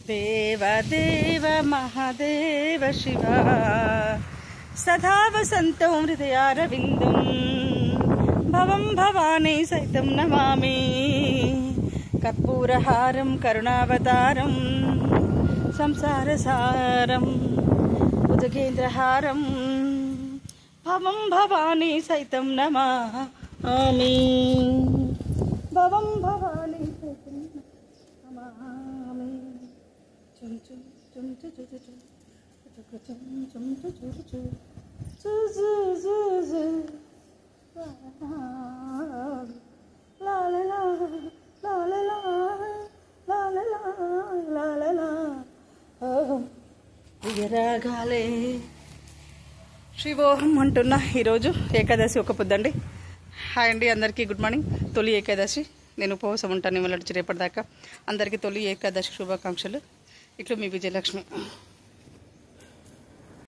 देव देव महादेव शिवा सदा वसन्तं हृदयारविन्दं भवं भवानी सहितं नमामि कर्पूरहारं करुणावतारं संसारसारं उदगेन्द्रहारं भवं भवानी सहितं नमामि भवं भवानी सहितं नमामि चुम चुम चुम चुम चुम चुम चुम चुम ला ला ला ला ला ला ला ला ला ला ला రాగాలే శివోహం అంటున్నా. ఈరోజు ఏకాదశి ఒక పొద్దండి. హాయ్ అండి, అందరికీ గుడ్ మార్నింగ్. తొలి ఏకాదశి, నేను ఉపవాసం ఉంటాను ఇవాళ నుంచి రేపటిదాకా. అందరికీ తొలి ఏకాదశి శుభాకాంక్షలు. ఇట్లు మీ విజయలక్ష్మి.